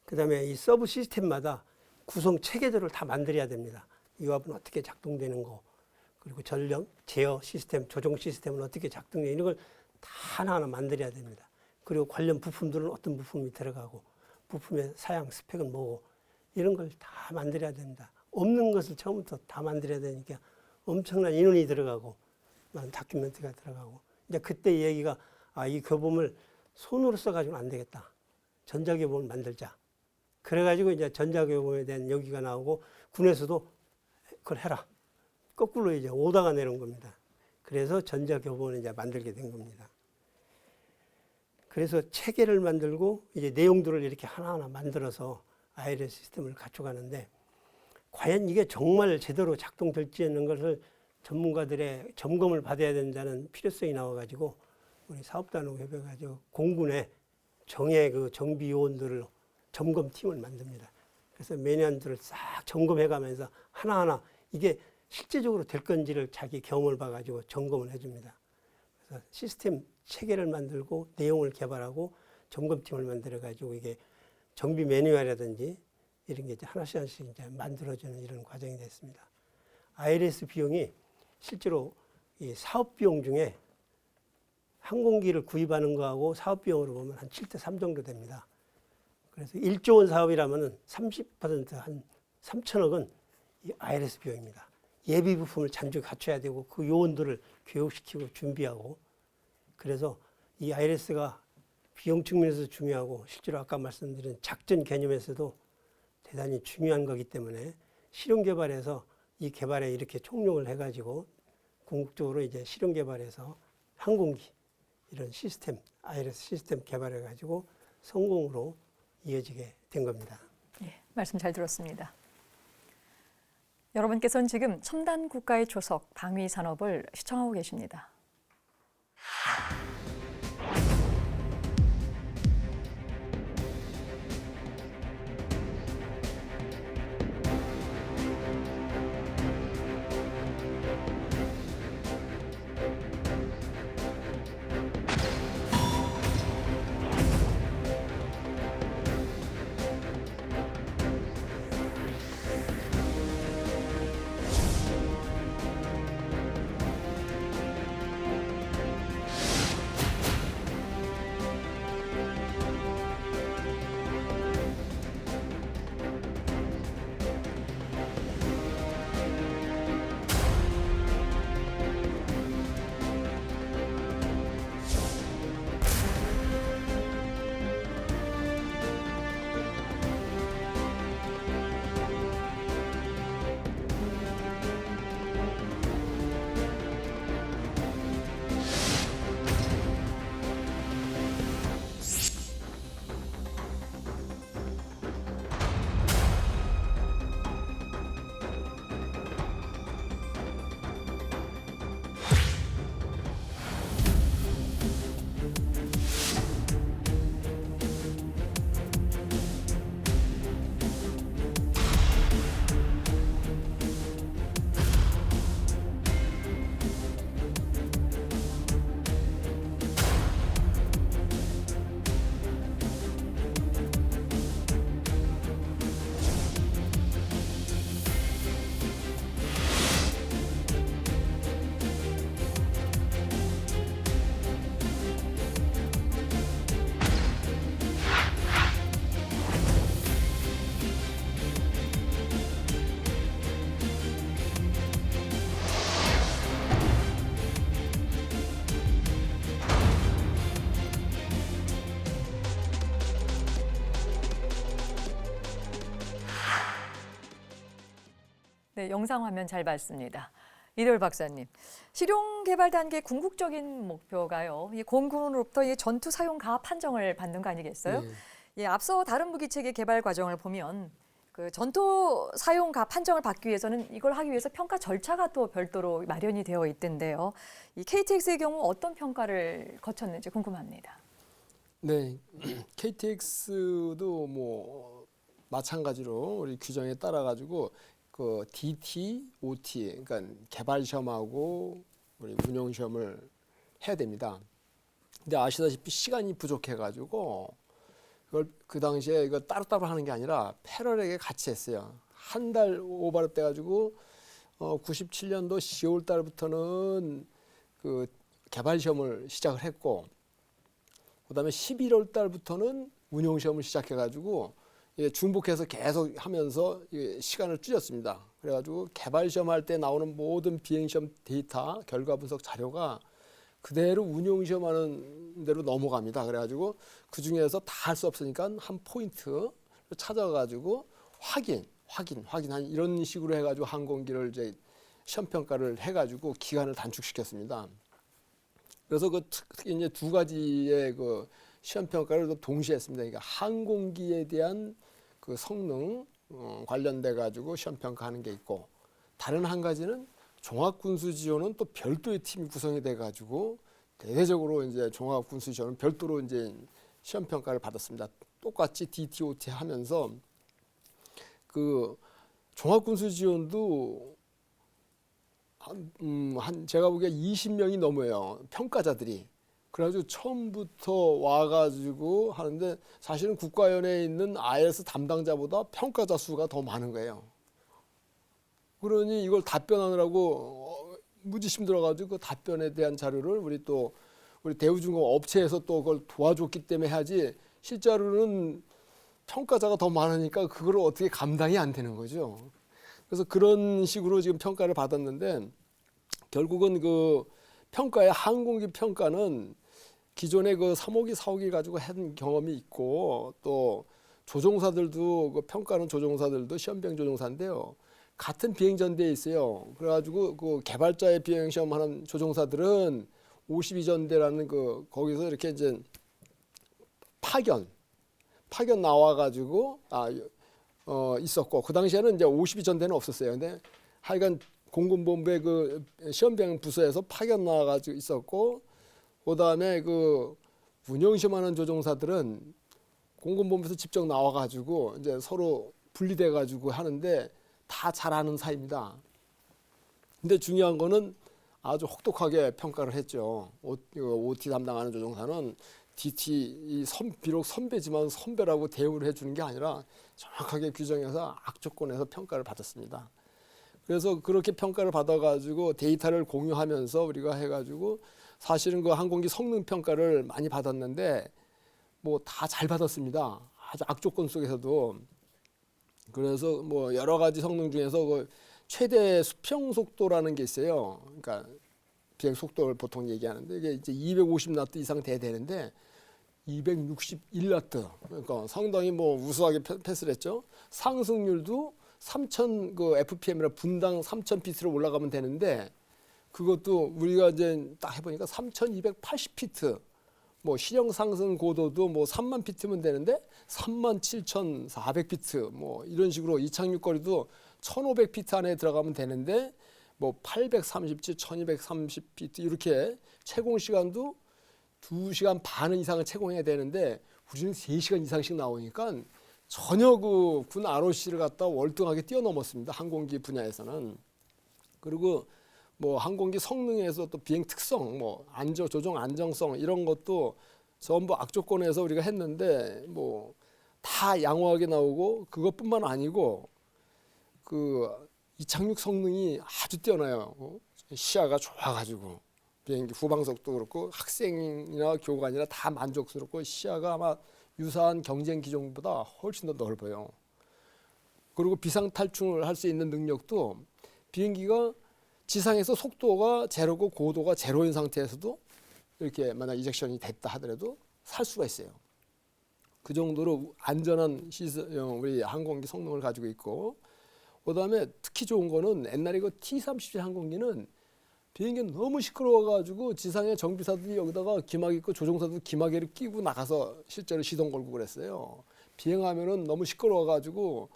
그 다음에 이 서브 시스템마다 구성 체계들을 다 만들어야 됩니다. 유압은 어떻게 작동되는 거, 그리고 전력, 제어 시스템, 조종 시스템은 어떻게 작동되는 이런 걸 다 하나하나 만들어야 됩니다. 그리고 관련 부품들은 어떤 부품이 들어가고 부품의 사양 스펙은 뭐고 이런 걸 다 만들어야 됩니다. 없는 것을 처음부터 다 만들어야 되니까 엄청난 인원이 들어가고 많은 다큐멘트가 들어가고 이제 그때 얘기가 이 교범을 손으로 써가지고는 안 되겠다. 전자교범을 만들자. 그래가지고 이제 전자교범에 대한 여기가 나오고 군에서도 그걸 해라. 거꾸로 이제 오다가 내려온 겁니다. 그래서 전자교범을 이제 만들게 된 겁니다. 그래서 체계를 만들고 이제 내용들을 이렇게 하나하나 만들어서 ILS 시스템을 갖춰가는데 과연 이게 정말 제대로 작동될지 있는 것을 전문가들의 점검을 받아야 된다는 필요성이 나와가지고 우리 사업단하고 협의해가지고 공군에 정예 그 정비 요원들을 점검팀을 만듭니다. 그래서 매년들을 싹 점검해가면서 하나하나 이게 실제적으로 될 건지를 자기 경험을 봐가지고 점검을 해줍니다. 그래서 시스템 체계를 만들고 내용을 개발하고 점검팀을 만들어가지고 이게 정비 매뉴얼이라든지 이런 게 이제 하나씩 이제 만들어주는 이런 과정이 됐습니다. ILS 비용이 실제로 이 사업 비용 중에 항공기를 구입하는 거하고 사업 비용으로 보면 한 7대3 정도 됩니다. 그래서 1조 원 사업이라면 30% 한 3천억은 이 ILS 비용입니다. 예비 부품을 잠시 갖춰야 되고 그 요원들을 교육시키고 준비하고 그래서 이 ILS가 비용 측면에서 중요하고 실제로 아까 말씀드린 작전 개념에서도 대단히 중요한 거기 때문에 실용 개발에서 이 개발에 이렇게 총력을 해가지고 궁극적으로 이제 실용 개발에서 항공기 이런 시스템, ILS 시스템 개발해가지고 성공으로 이어지게 된 겁니다. 예, 말씀 잘 들었습니다. 여러분께서는 지금 첨단 국가의 초석 방위 산업을 시청하고 계십니다. 네, 영상 화면 잘 봤습니다. 이돌 박사님, 실용 개발 단계 궁극적인 목표가요. 이 공군으로부터 이 전투 사용 가압 판정을 받는 거 아니겠어요? 네. 예, 앞서 다른 무기 체계 개발 과정을 보면 그 전투 사용 가압 판정을 받기 위해서는 이걸 하기 위해서 평가 절차가 또 별도로 마련이 되어 있던데요. 이 KTX의 경우 어떤 평가를 거쳤는지 궁금합니다. 네, KTX도 뭐 마찬가지로 우리 규정에 따라 가지고 그 DT, OT, 그러니까 개발 시험하고 우리 운용 시험을 해야 됩니다. 근데 아시다시피 시간이 부족해가지고 그걸 그 당시에 이거 따로따로 하는 게 아니라 패러렐하게 같이 했어요. 한 달 오버랩 돼가지고 97년도 10월 달부터는 그 개발 시험을 시작을 했고, 그다음에 11월 달부터는 운용 시험을 시작해가지고 중복해서 계속 하면서 시간을 줄였습니다. 그래가지고 개발 시험할 때 나오는 모든 비행 시험 데이터, 결과 분석 자료가 그대로 운용 시험하는 대로 넘어갑니다. 그래가지고 그 중에서 다 할 수 없으니까 한 포인트 찾아가지고 확인 이런 식으로 해가지고 항공기를 이제 시험 평가를 해가지고 기간을 단축시켰습니다. 그래서 그 특히 이제 두 가지의 그 시험 평가를 동시에 했습니다. 그러니까 항공기에 대한 그 성능 관련돼 가지고 시험 평가하는 게 있고, 다른 한 가지는 종합군수지원은 또 별도의 팀이 구성이 돼 가지고 대대적으로 이제 종합군수지원은 별도로 이제 시험 평가를 받았습니다. 똑같이 DTOT 하면서 그 종합군수지원도 한 제가 보기에 20명이 넘어요, 평가자들이. 그래가지고 처음부터 와가지고 하는데 사실은 국가연회에 있는 ILS 담당자보다 평가자 수가 더 많은 거예요. 그러니 이걸 답변하느라고 무지심 들어가지고 그 답변에 대한 자료를 우리 대우중공 업체에서 또 그걸 도와줬기 때문에 해야지, 실제로는 평가자가 더 많으니까 그걸 어떻게 감당이 안 되는 거죠. 그래서 그런 식으로 지금 평가를 받았는데 결국은 그 평가의 항공기 평가는 기존에 그 3호기, 4호기 가지고 한 경험이 있고 또 조종사들도 그 평가는 조종사들도 시험비행 조종사인데요. 같은 비행전대에 있어요. 그래가지고 그 개발자의 비행 시험하는 조종사들은 52전대라는 그 거기서 이렇게 이제 파견 나와가지고 있었고 그 당시에는 이제 52전대는 없었어요. 근데 하여간 공군본부의 그 시험비행 부서에서 파견 나와가지고 있었고 그다음에 그 운영시험하는 조종사들은 공군본부에서 직접 나와가지고 이제 서로 분리돼가지고 하는데 다 잘하는 사이입니다. 근데 중요한 거는 아주 혹독하게 평가를 했죠. OT 담당하는 조종사는 DT 비록 선배지만 선배라고 대우를 해주는 게 아니라 정확하게 규정해서 악조건에서 평가를 받았습니다. 그래서 그렇게 평가를 받아가지고 데이터를 공유하면서 우리가 해가지고 사실은 그 항공기 성능 평가를 많이 받았는데 뭐 다 잘 받았습니다. 아주 악조건 속에서도. 그래서 뭐 여러 가지 성능 중에서 그 최대 수평 속도라는 게 있어요. 그러니까 비행 속도를 보통 얘기하는데 이게 이제 250나트 이상 돼야 되는데 261나트. 그러니까 상당히 뭐 우수하게 패스를 했죠. 상승률도 3,000 그 FPM이라 분당 3,000피트로 올라가면 되는데 그것도 우리가 이제 딱 해보니까 3,280피트. 뭐 시령 상승 고도도 뭐 3만 피트면 되는데 37,400피트 뭐 이런 식으로 이착륙 거리도 1,500피트 안에 들어가면 되는데 뭐 837, 1,230피트 이렇게 채공 시간도 2시간 반 이상을 채공해야 되는데 우리는 3시간 이상씩 나오니까 전혀 그 군 ROC를 갖다 월등하게 뛰어넘었습니다. 항공기 분야에서는. 그리고 뭐 항공기 성능에서 또 비행 특성, 뭐 조종 안정성 이런 것도 전부 악조건에서 우리가 했는데 뭐 다 양호하게 나오고 그것뿐만 아니고 그 이착륙 성능이 아주 뛰어나요. 시야가 좋아가지고 비행기 후방석도 그렇고 학생이나 교관이나 다 만족스럽고 시야가 아마 유사한 경쟁 기종보다 훨씬 더 넓어요. 그리고 비상 탈출을 할 수 있는 능력도 비행기가 지상에서 속도가 제로고 고도가 제로인 상태에서도 이렇게 만약 이젝션이 됐다 하더라도 살 수가 있어요. 그 정도로 안전한 우리 항공기 성능을 가지고 있고 그다음에 특히 좋은 거는 옛날에 그 T-37 항공기는 비행기는 너무 시끄러워가지고 지상에 정비사들이 여기다가 기막 있고 조종사도 기막에를 끼고 나가서 실제로 시동 걸고 그랬어요. 비행하면은 너무 시끄러워가지고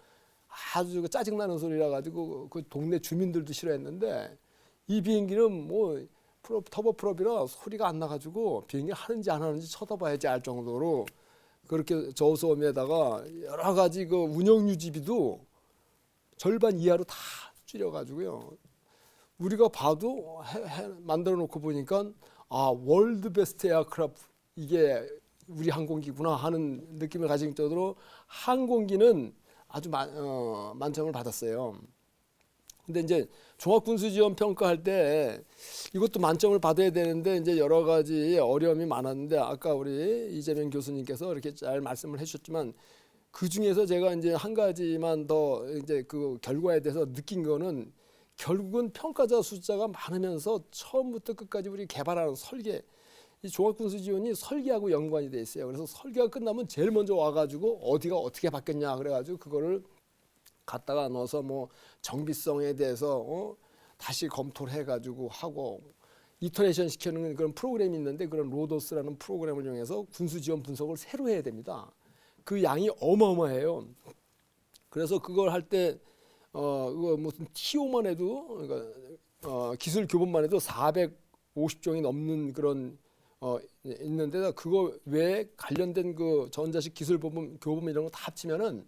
아주 짜증나는 소리라 가지고 그 동네 주민들도 싫어했는데 이 비행기는 뭐 터보프롭이라 소리가 안 나가지고 비행기 하는지 안 하는지 쳐다봐야지 알 정도로 그렇게 저소음에다가 여러 가지 그 운영 유지비도 절반 이하로 다 줄여가지고요. 우리가 봐도 만들어 놓고 보니까 월드 베스트 에어크래프트 이게 우리 항공기구나 하는 느낌을 가질 정도로 항공기는 아주 만점을 받았어요. 근데 이제 종합군수지원 평가할 때 이것도 만점을 받아야 되는데 이제 여러 가지 어려움이 많았는데 아까 우리 이재명 교수님께서 이렇게 잘 말씀을 해주셨지만 그 중에서 제가 이제 한 가지만 더 이제 그 결과에 대해서 느낀 거는 결국은 평가자 숫자가 많으면서 처음부터 끝까지 우리 개발하는 설계 이 종합군수지원이 설계하고 연관이 돼 있어요. 그래서 설계가 끝나면 제일 먼저 와가지고 어디가 어떻게 바뀌었냐 그래가지고 그거를 갖다가 넣어서 뭐 정비성에 대해서 다시 검토를 해가지고 하고 이터레이션 시키는 그런 프로그램이 있는데 그런 로도스라는 프로그램을 이용해서 군수지원 분석을 새로 해야 됩니다. 그 양이 어마어마해요. 그래서 그걸 할 때 그거 무슨 TO만 해도 그러니까 기술 교본만 해도 450종이 넘는 그런 있는데 그거 외에 관련된 그 전자식 기술 교본 이런 거 다 합치면은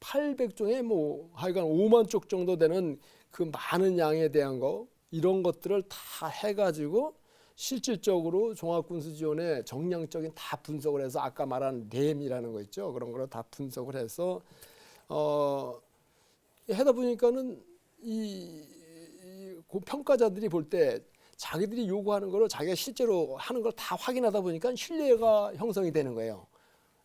800종에 뭐 하여간 5만 쪽 정도 되는 그 많은 양에 대한 거 이런 것들을 다 해가지고 실질적으로 종합군수지원의 정량적인 다 분석을 해서 아까 말한 램이라는 거 있죠. 그런 거를 다 분석을 해서 하다 보니까는 그 평가자들이 볼 때 자기들이 요구하는 거를 자기가 실제로 하는 걸 다 확인하다 보니까 신뢰가 형성이 되는 거예요.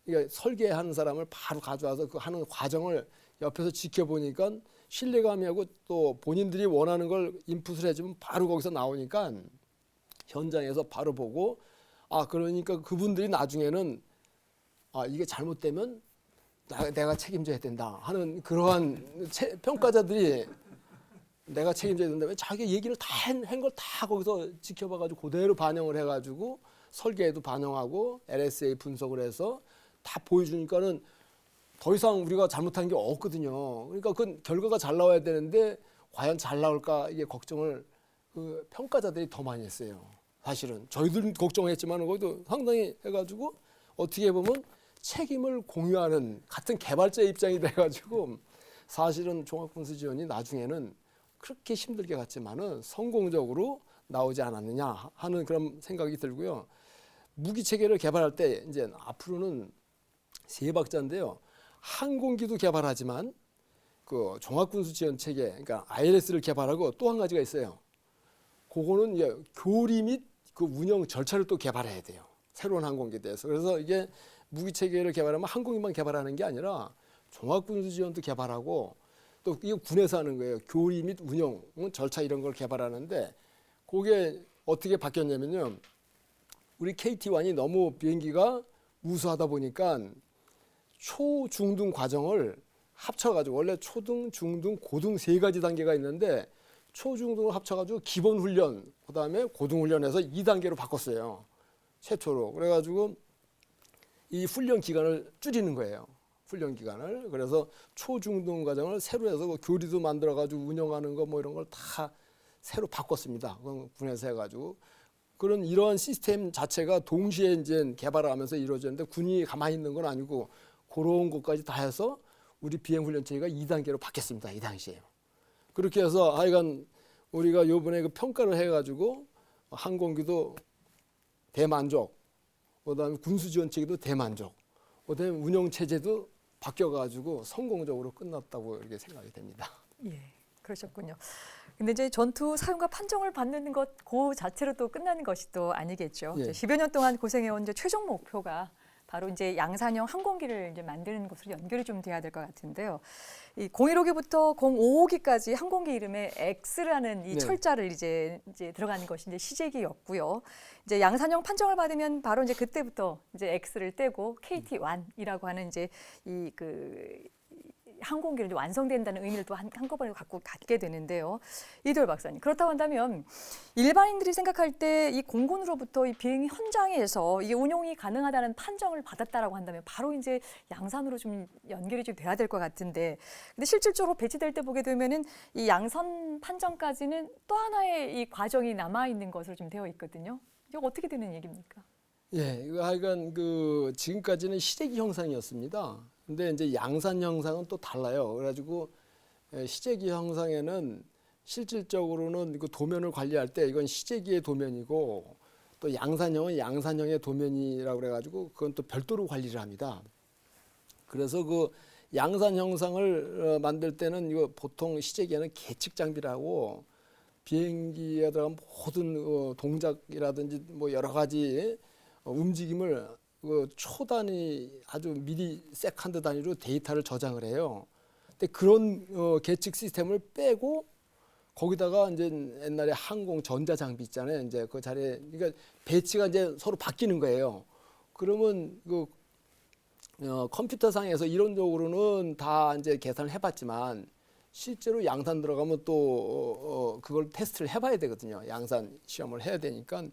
그러니까 설계하는 사람을 바로 가져와서 그 하는 과정을 옆에서 지켜보니까 신뢰감이하고 또 본인들이 원하는 걸 인풋을 해주면 바로 거기서 나오니까 현장에서 바로 보고 그러니까 그분들이 나중에는 이게 잘못되면 내가 책임져야 된다 하는 그러한 평가자들이 내가 책임져야 된다면 자기 얘기를 다 한 걸 다 거기서 지켜봐가지고 그대로 반영을 해가지고 설계에도 반영하고 LSA 분석을 해서 다 보여주니까는 더 이상 우리가 잘못한 게 없거든요. 그러니까 그 결과가 잘 나와야 되는데 과연 잘 나올까 이게 걱정을 그 평가자들이 더 많이 했어요. 사실은 저희들은 걱정했지만 그것도 상당히 해가지고 어떻게 보면 책임을 공유하는 같은 개발자 입장이 돼가지고 사실은 종합군수지원이 나중에는 그렇게 힘들게 갔지만은 성공적으로 나오지 않았느냐 하는 그런 생각이 들고요. 무기 체계를 개발할 때 이제 앞으로는 세 박자인데요. 항공기도 개발하지만 그 종합군수지원 체계, 그러니까 ILS를 개발하고 또 한 가지가 있어요. 그거는 이제 교리 및 그 운영 절차를 또 개발해야 돼요. 새로운 항공기에 대해서. 그래서 이게 무기 체계를 개발하면 항공기만 개발하는 게 아니라 종합군수지원도 개발하고 또 이거 군에서 하는 거예요. 교리 및 운영 절차 이런 걸 개발하는데 그게 어떻게 바뀌었냐면요. 우리 KT-1이 너무 비행기가 우수하다 보니까 초, 중, 등 과정을 합쳐가지고 원래 초등, 중등, 고등 세 가지 단계가 있는데 초, 중, 등을 합쳐가지고 기본 훈련, 그다음에 고등 훈련에서 2단계로 바꿨어요. 최초로. 그래가지고 이 훈련 기간을 줄이는 거예요. 훈련 기간을. 그래서 초, 중, 등 과정을 새로 해서 교리도 만들어가지고 운영하는 거 뭐 이런 걸 다 새로 바꿨습니다. 그건 군에서 해가지고. 그런 이러한 시스템 자체가 동시에 이제 개발을 하면서 이루어졌는데 군이 가만히 있는 건 아니고 그런 것까지 다 해서 우리 비행훈련 체계가 2단계로 바뀌었습니다. 이 당시에. 그렇게 해서 하여간 우리가 요번에 그 평가를 해가지고 항공기도 대만족, 그다음에 군수지원 체계도 대만족, 그다음에 운영체제도 바뀌어가지고 성공적으로 끝났다고 이렇게 생각이 됩니다. 예, 그러셨군요. 근데 이제 전투 사용과 판정을 받는 것 그 자체로 또 끝나는 것이 또 아니겠죠. 예. 10여 년 동안 고생해온 이제 최종 목표가 바로 이제 양산형 항공기를 이제 만드는 것으로 연결이 좀 돼야 될 것 같은데요. 이 015기부터 055기까지 항공기 이름에 X라는 이 네. 철자를 이제 들어가는 것이 이제 시제기였고요. 이제 양산형 판정을 받으면 바로 이제 그때부터 이제 X를 떼고 KT-1이라고 하는 이제 이 항공기를 이제 완성된다는 의미를 또 한꺼번에 갖게 되는데요. 이도열 박사님, 그렇다고 한다면 일반인들이 생각할 때 이 공군으로부터 이 비행 현장에서 이게 운용이 가능하다는 판정을 받았다라고 한다면 바로 이제 양산으로 좀 연결이 좀 돼야 될 것 같은데, 근데 실질적으로 배치될 때 보게 되면은 이 양산 판정까지는 또 하나의 이 과정이 남아 있는 것으로 좀 되어 있거든요. 이거 어떻게 되는 얘기입니까? 예, 이거 하여간 그 지금까지는 시제기 형상이었습니다. 근데 이제 양산 형상은 또 달라요. 그래가지고 시제기 형상에는 실질적으로는 그 도면을 관리할 때 이건 시제기의 도면이고 또 양산형은 양산형의 도면이라고 그래가지고 그건 또 별도로 관리를 합니다. 그래서 그 양산 형상을 만들 때는 이거 보통 시제기에는 계측 장비라고 비행기에 들어간 모든 동작이라든지 뭐 여러 가지 움직임을 그 초단위 아주 미리 세컨드 단위로 데이터를 저장을 해요. 근데 그런 계측 시스템을 빼고 거기다가 이제 옛날에 항공 전자 장비 있잖아요. 이제 그 자리에 그러니까 배치가 이제 서로 바뀌는 거예요. 그러면 그 컴퓨터상에서 이론적으로는 다 이제 계산을 해봤지만 실제로 양산 들어가면 또 그걸 테스트를 해봐야 되거든요. 양산 시험을 해야 되니까.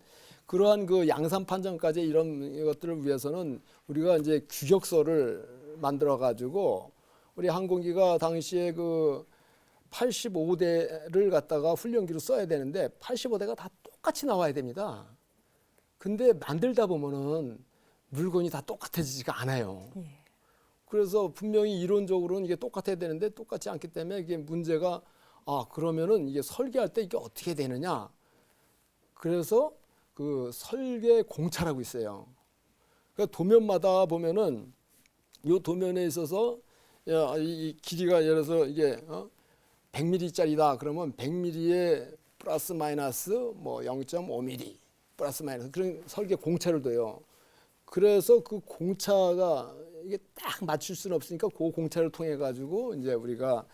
그러한 그 양산 판정까지 이런 것들을 위해서는 우리가 이제 규격서를 만들어 가지고 우리 항공기가 당시에 그 85대를 갖다가 훈련기로 써야 되는데 85대가 다 똑같이 나와야 됩니다. 근데 만들다 보면은 물건이 다 똑같아지지가 않아요. 예. 그래서 분명히 이론적으로는 이게 똑같아야 되는데 똑같지 않기 때문에 이게 문제가 그러면은 이게 설계할 때 이게 어떻게 되느냐. 그래서 그 설계 공차라고 있어요. 그러니까 도면마다 보면은 이 도면에 있어서 이 길이가 예를 들어서 이게 100mm짜리다 그러면 100mm에 플러스 마이너스 뭐 0.5mm 플러스 마이너스 그런 설계 공차를 둬요. 그래서 그 공차가 이게 딱 맞출 수는 없으니까 그 공차를 통해 가지고 이제 우리가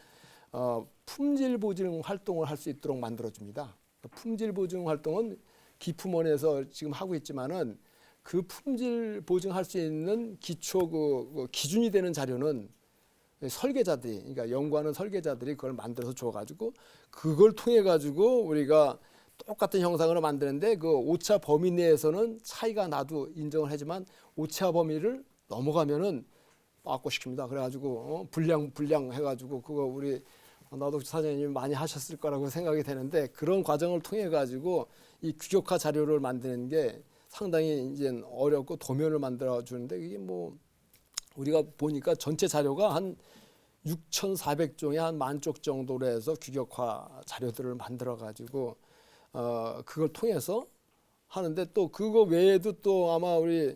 품질 보증 활동을 할 수 있도록 만들어줍니다. 품질 보증 활동은 기품원에서 지금 하고 있지만은 그 품질 보증할 수 있는 기초 그 기준이 되는 자료는 설계자들이, 그러니까 연구하는 설계자들이 그걸 만들어서 줘가지고 그걸 통해 가지고 우리가 똑같은 형상으로 만드는데 그 오차 범위 내에서는 차이가 나도 인정을 하지만 오차 범위를 넘어가면은 빠꾸시킵니다. 그래가지고 불량 해가지고 그거 우리 나덕주 사장님이 많이 하셨을 거라고 생각이 되는데 그런 과정을 통해 가지고 이 규격화 자료를 만드는 게 상당히 이제 어렵고 도면을 만들어 주는데 이게 뭐 우리가 보니까 전체 자료가 한 6,400종에 한 10,000쪽 정도로 해서 규격화 자료들을 만들어 가지고 그걸 통해서 하는데 또 그거 외에도 또 아마 우리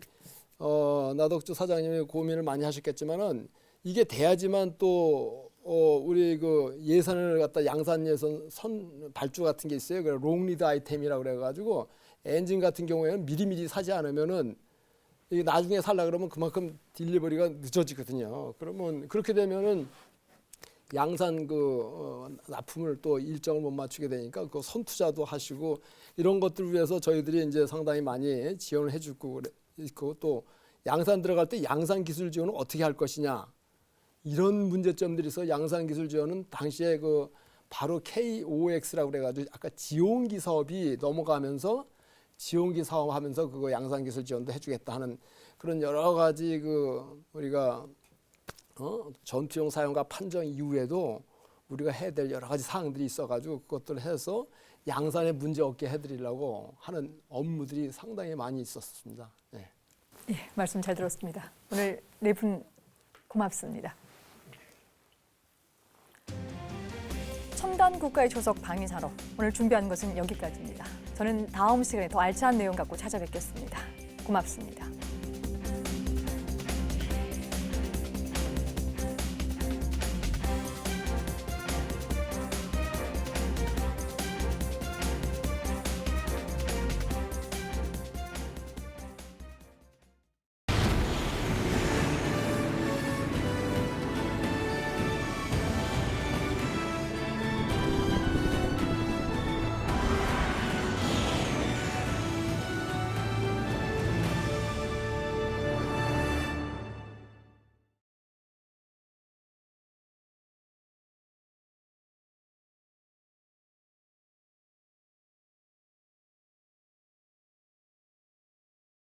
나덕주 사장님이 고민을 많이 하셨겠지만은 이게 돼야지만 또 우리 그 예산을 갖다 양산 예산 선 발주 같은 게 있어요. 그 롱리드 아이템이라고 그래가지고 엔진 같은 경우에는 미리미리 사지 않으면은 이게 나중에 살라 그러면 그만큼 딜리버리가 늦어지거든요. 그러면 그렇게 되면은 양산 납품을 또 일정을 못 맞추게 되니까 그 선투자도 하시고 이런 것들을 위해서 저희들이 이제 상당히 많이 지원을 해주고 있고 또 양산 들어갈 때 양산 기술 지원은 어떻게 할 것이냐 이런 문제점들이 있어. 양산 기술 지원은 당시에 그 바로 KOX라고 그래가지고 아까 지온기 사업이 넘어가면서 지온기 사업하면서 그거 양산 기술 지원도 해주겠다 하는 그런 여러 가지 그 우리가 전투용 사용과 판정 이후에도 우리가 해야 될 여러 가지 사항들이 있어가지고 그것들을 해서 양산에 문제 없게 해드리려고 하는 업무들이 상당히 많이 있었습니다. 네. 예, 말씀 잘 들었습니다. 오늘 네 분 고맙습니다. 첨단 국가의 초석 방위산업 오늘 준비한 것은 여기까지입니다. 저는 다음 시간에 더 알찬 내용 갖고 찾아뵙겠습니다. 고맙습니다.